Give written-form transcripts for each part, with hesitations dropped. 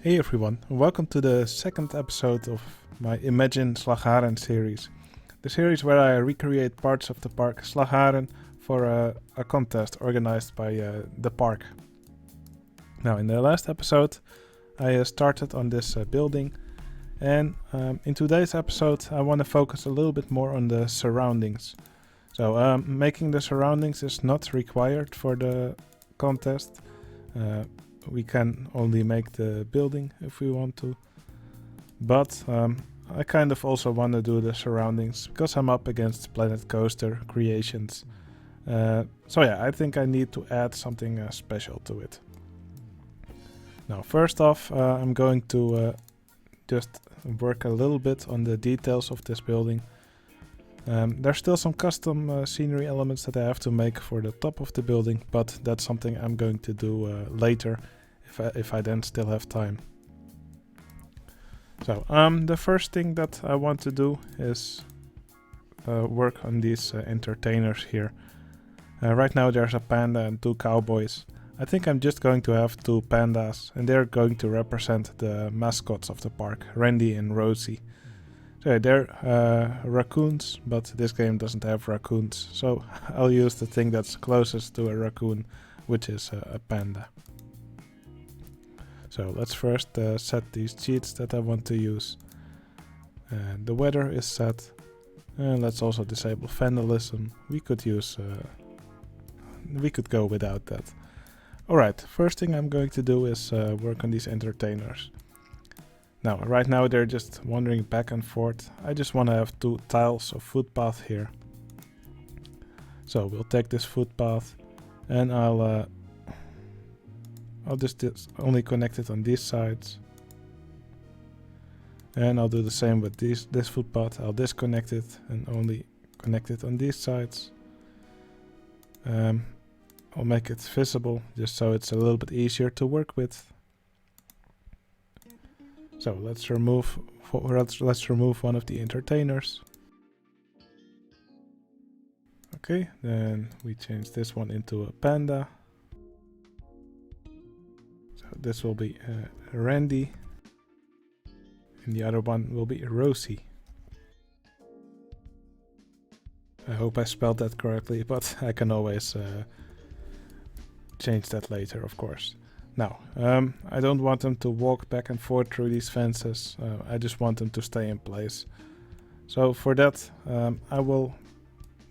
Hey everyone, and welcome to the second episode of my Imagine Slagharen series. The series where I recreate parts of the park Slagharen for a contest organized by the park. Now, in the last episode, I started on this building, and in today's episode, I want to focus a little bit more on the surroundings. So, making the surroundings is not required for the contest. We can only make the building if we want to, but I kind of also want to do the surroundings because I'm up against Planet Coaster Creations. So yeah, I think I need to add something special to it. Now, first off, I'm going to just work a little bit on the details of this building. There's still some custom scenery elements that I have to make for the top of the building, but that's something I'm going to do later if I then still have time. So the first thing that I want to do is work on these entertainers here. Right now there's a panda and two cowboys. I think I'm just going to have two pandas, and they're going to represent the mascots of the park, Randy and Rosie. So they're raccoons, but this game doesn't have raccoons, so I'll use the thing that's closest to a raccoon, which is a panda. So let's first set these cheats that I want to use. The weather is set, and let's also disable vandalism. We could go without that. Alright, first thing I'm going to do is work on these entertainers. Now, right now they're just wandering back and forth. I just want to have two tiles of footpath here. So we'll take this footpath, and I'll just only connect it on these sides. And I'll do the same with this footpath. I'll disconnect it and only connect it on these sides. I'll make it visible just so it's a little bit easier to work with. So let's remove one of the entertainers. Okay, then we change this one into a panda. So this will be Randy, and the other one will be Rosie. I hope I spelled that correctly, but I can always change that later, of course. Now, I don't want them to walk back and forth through these fences. I just want them to stay in place. So for that, I will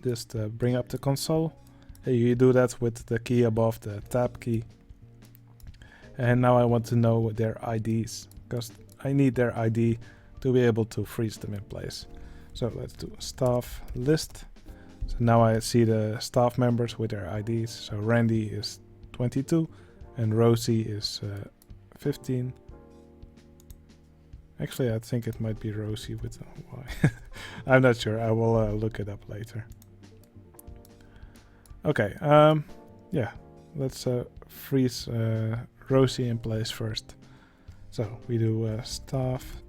just bring up the console. You do that with the key above the tab key. And now I want to know their IDs, because I need their ID to be able to freeze them in place. So let's do staff list. So now I see the staff members with their IDs. So Randy is 22. And Rosie is 15. Actually, I think it might be Rosie with a Y. I'm not sure. I will look it up later. Okay. Yeah. Let's freeze Rosie in place first. So we do staff.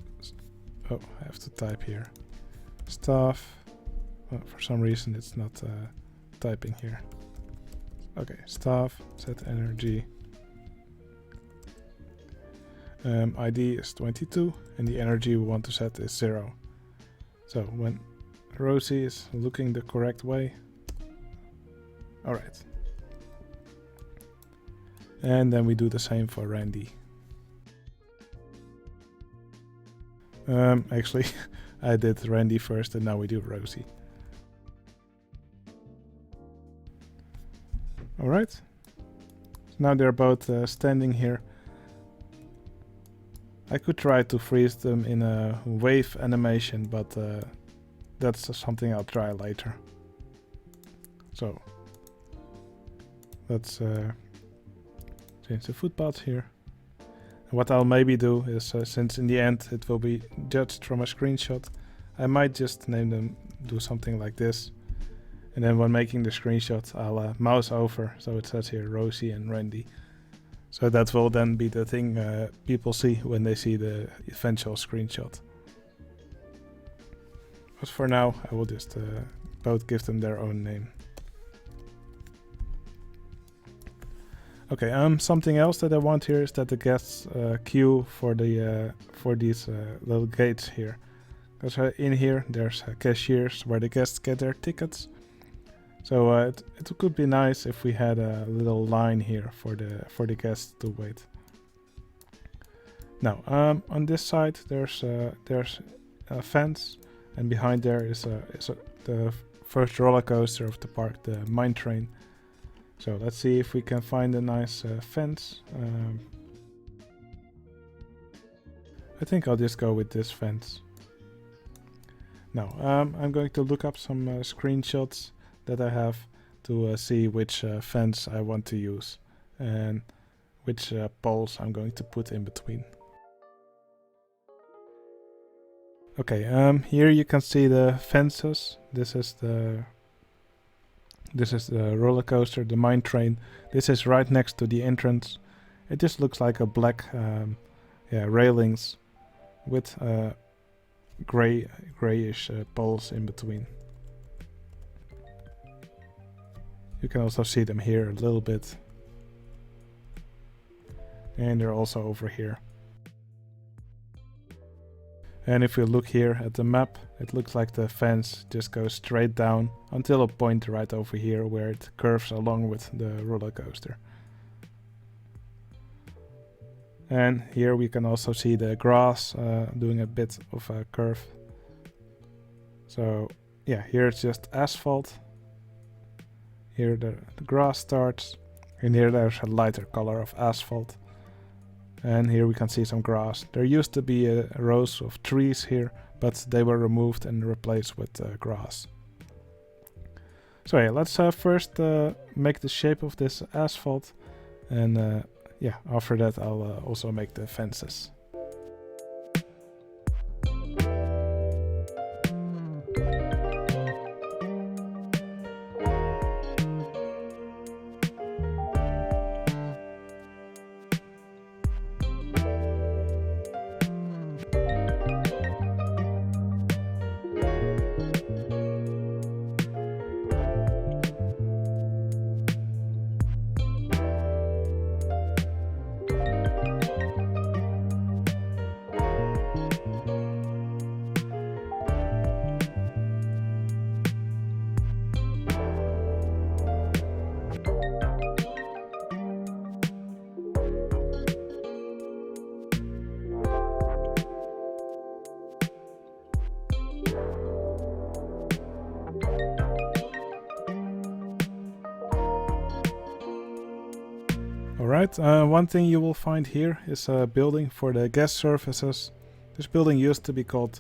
Oh, I have to type here. Staff. Oh, for some reason, it's not typing here. Okay. Staff. Set energy. ID is 22, and the energy we want to set is 0. So when Rosie is looking the correct way. Alright. And then we do the same for Randy. Actually, I did Randy first, and now we do Rosie. Alright. So now they're both standing here. I could try to freeze them in a wave animation, but that's something I'll try later. So let's change the footpath here. And what I'll maybe do is, since in the end it will be judged from a screenshot, I might just name them, do something like this. And then when making the screenshot, I'll mouse over, so it says here Rosie and Randy. So that will then be the thing people see when they see the eventual screenshot. But for now, I will just both give them their own name. Okay, something else that I want here is that the guests queue for these little gates here. Because in here there's cashiers where the guests get their tickets. So it could be nice if we had a little line here for the guests to wait. Now on this side there's a fence, and behind there is the first roller coaster of the park, the mine train. So let's see if we can find a nice fence. I think I'll just go with this fence. Now I'm going to look up some screenshots that I have to see which fence I want to use and which poles I'm going to put in between. Okay, here you can see the fences. This is the roller coaster, the mine train. This is right next to the entrance. It just looks like a black railings with grayish poles in between. You can also see them here a little bit. And they're also over here. And if you look here at the map, it looks like the fence just goes straight down until a point right over here where it curves along with the roller coaster. And here we can also see the grass doing a bit of a curve. So yeah, here it's just asphalt. Here the grass starts, and here there's a lighter color of asphalt. And here we can see some grass. There used to be rows of trees here, but they were removed and replaced with grass. So yeah, let's first make the shape of this asphalt, and yeah, after that I'll also make the fences. Alright, one thing you will find here is a building for the guest services. This building used to be called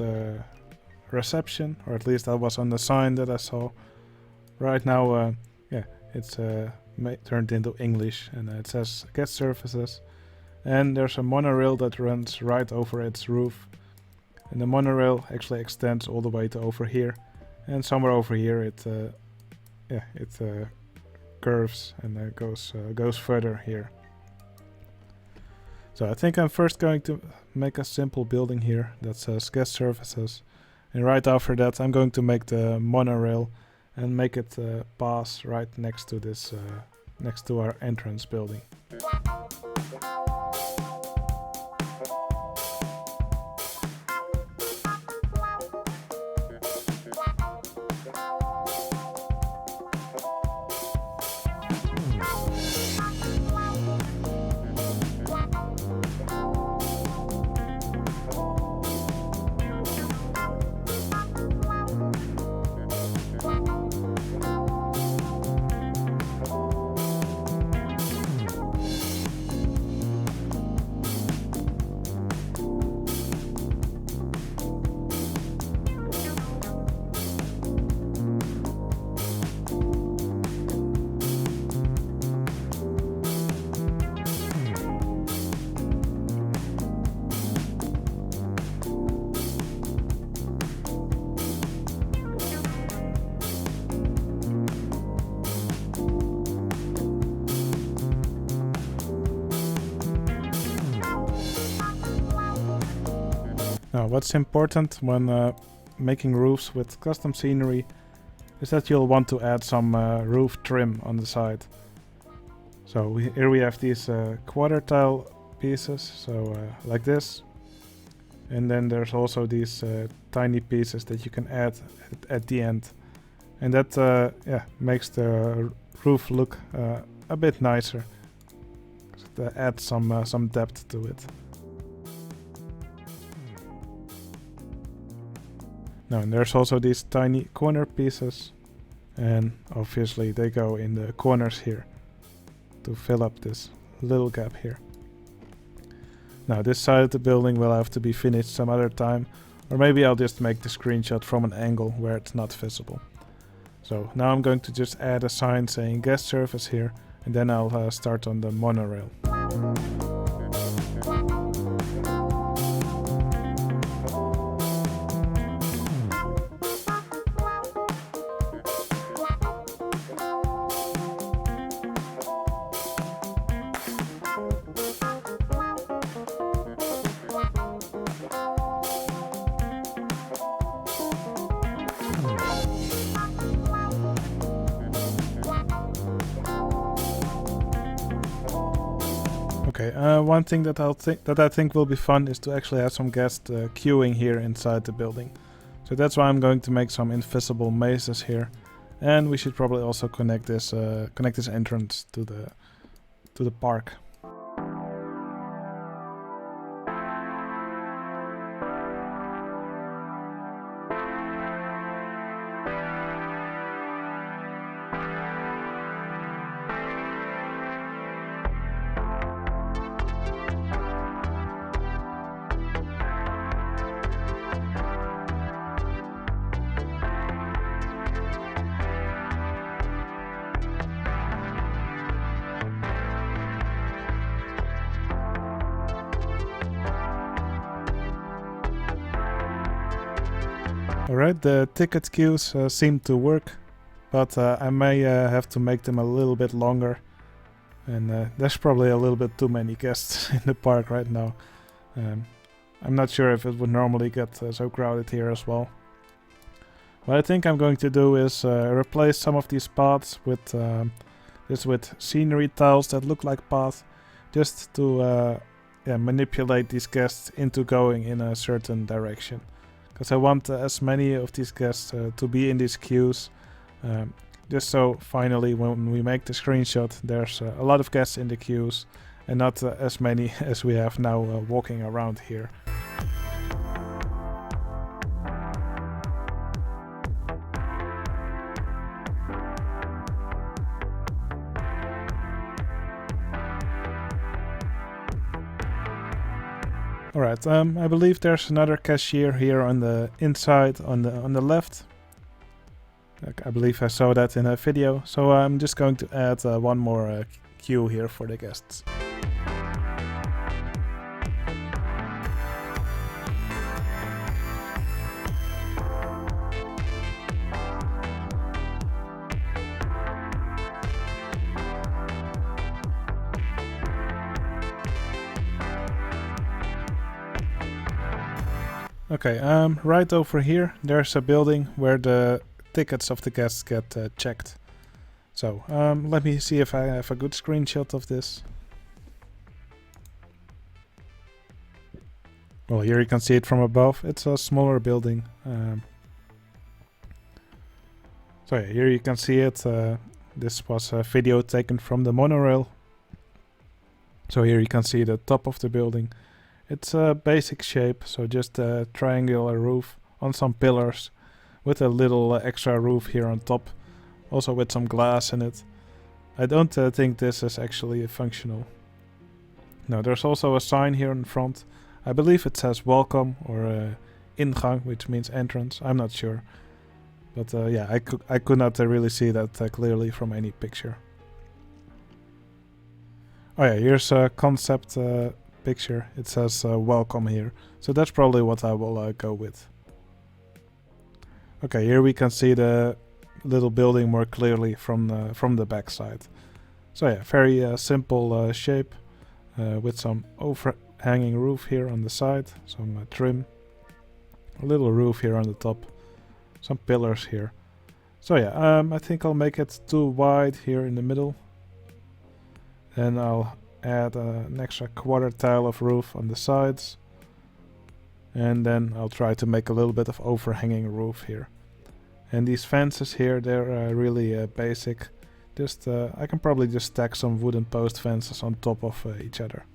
reception, or at least that was on the sign that I saw. Right now, yeah, it's turned into English, and it says guest services. And there's a monorail that runs right over its roof. And the monorail actually extends all the way to over here. And somewhere over here it curves and goes further here. So I think I'm first going to make a simple building here that says guest services, and right after that I'm going to make the monorail and make it pass right next to this next to our entrance building. Now, what's important when making roofs with custom scenery is that you'll want to add some roof trim on the side. So here we have these quarter tile pieces, so like this. And then there's also these tiny pieces that you can add at the end. And that yeah, makes the roof look a bit nicer. To add some depth to it. Now, and there's also these tiny corner pieces. And obviously they go in the corners here to fill up this little gap here. Now this side of the building will have to be finished some other time, or maybe I'll just make the screenshot from an angle where it's not visible. So now I'm going to just add a sign saying guest service here, and then I'll start on the monorail. Okay, one thing that I think will be fun is to actually have some guests queuing here inside the building. So that's why I'm going to make some invisible mazes here, and we should probably also connect this entrance to the park. Alright, the ticket queues seem to work, but I may have to make them a little bit longer. And there's probably a little bit too many guests in the park right now. I'm not sure if it would normally get so crowded here as well. What I think I'm going to do is replace some of these paths with scenery tiles that look like paths, just to manipulate these guests into going in a certain direction. Because I want as many of these guests to be in these queues, just so finally when we make the screenshot there's a lot of guests in the queues and not as many as we have now walking around here. Alright, I believe there's another cashier here on the inside, on the left. I believe I saw that in a video, so I'm just going to add one more queue here for the guests. Okay, right over here there's a building where the tickets of the guests get checked. So let me see if I have a good screenshot of this. Well, here you can see it from above. It's a smaller building. So yeah, here you can see it. This was a video taken from the monorail. So here you can see the top of the building. It's a basic shape, so just a triangular roof on some pillars with a little extra roof here on top, also with some glass in it. I don't think this is actually functional. No, there's also a sign here in front. I believe it says welcome or ingang, which means entrance. I'm not sure. But yeah, I could not really see that clearly from any picture. Oh yeah, here's a concept picture. It says welcome here, so that's probably what I will go with. Okay, here we can see the little building more clearly from the back side. So yeah, very simple shape with some overhanging roof here on the side, some trim, a little roof here on the top, some pillars here. So yeah, I think I'll make it too wide here in the middle. Then I'll add an extra quarter tile of roof on the sides. And then I'll try to make a little bit of overhanging roof here. And these fences here, they're really basic. Just I can probably just stack some wooden post fences on top of each other.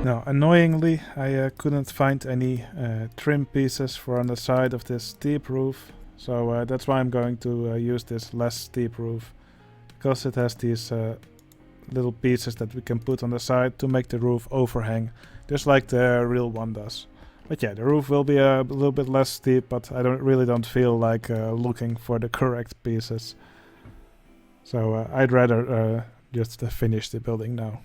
Now, annoyingly, I couldn't find any trim pieces for on the side of this steep roof, so that's why I'm going to use this less steep roof, because it has these little pieces that we can put on the side to make the roof overhang, just like the real one does. But yeah, the roof will be a little bit less steep, but I really don't feel like looking for the correct pieces. So I'd rather just finish the building now.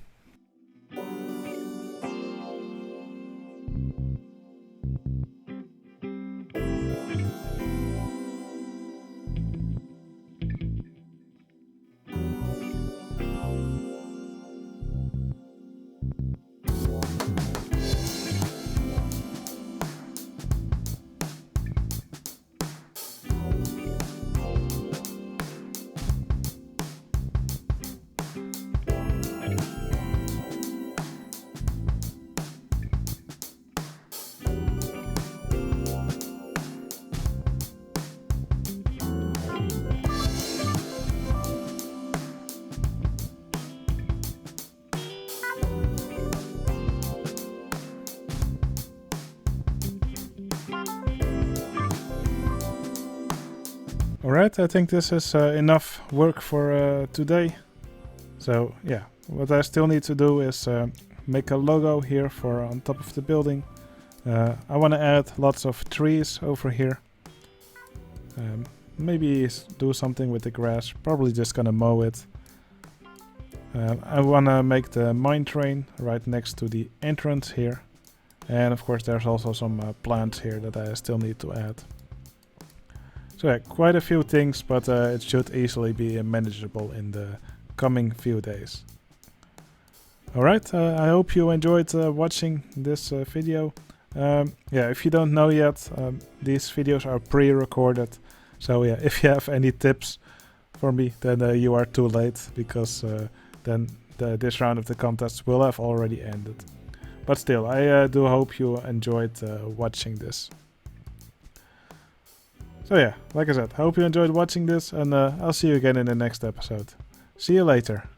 Alright, I think this is enough work for today. So yeah, what I still need to do is make a logo here for on top of the building. I want to add lots of trees over here. Maybe do something with the grass, probably just gonna mow it. I want to make the mine train right next to the entrance here. And of course there's also some plants here that I still need to add. So yeah, quite a few things, but it should easily be manageable in the coming few days. Alright, I hope you enjoyed watching this video. Yeah, if you don't know yet, these videos are pre-recorded. So yeah, if you have any tips for me, then you are too late, because then this round of the contest will have already ended. But still, I do hope you enjoyed watching this. So yeah, like I said, hope you enjoyed watching this, and I'll see you again in the next episode. See you later.